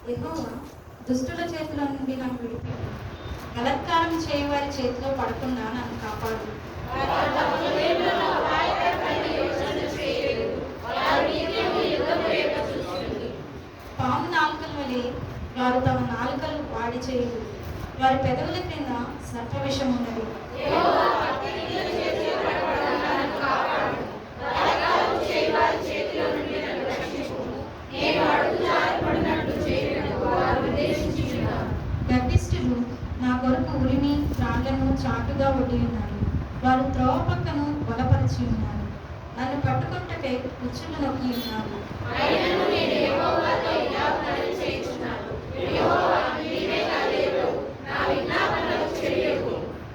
యెహోవా దుష్టుల చేతిలో నుండి నన్ను విడిపించు. బలాత్కారం చేయవారి చేతిలో పడకుండా నన్ను కాపాడు. పాము నాలుకల వలె వారు తమ నాలుకలు వాడి చేయరు. వారి పెదవుల క్రింద సర్ప విషం ఉన్నది. గర్విష్ఠులు నా కొరకు ఉరిమి రాళ్లను చాటుగా ఒడ్డి ఉన్నారు. వారు త్రోవ పక్కను బలపరిచి ఉన్నారు. నన్ను పట్టుకుంటకే కుచ్చులు నొక్కి ఉన్నారు.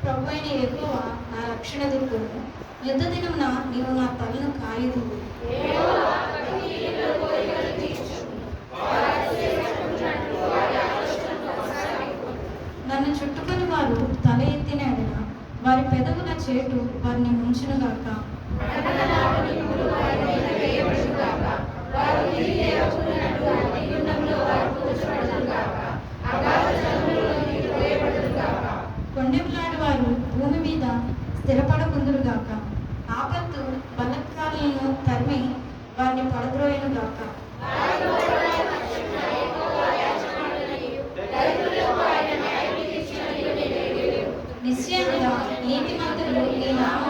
ప్రభువైన యెహోవా నా రక్షణ దుర్గము. యుద్ధ దినమున నీవు నా తలను కాయుదువు. నన్ను చుట్టుకొని వారు తల ఎత్తిన ఎడల వారి పెదవుల చేటు వారిని ముంచునుగాక. కొండెములాడు వారు భూమి మీద స్థిరపడకుందురుగాక. ఆపత్తు బలత్కారులను తరిమి వారిని పడద్రోయనుగాక. నిశ్చయముగా నీతిమంతులు నీ నామమును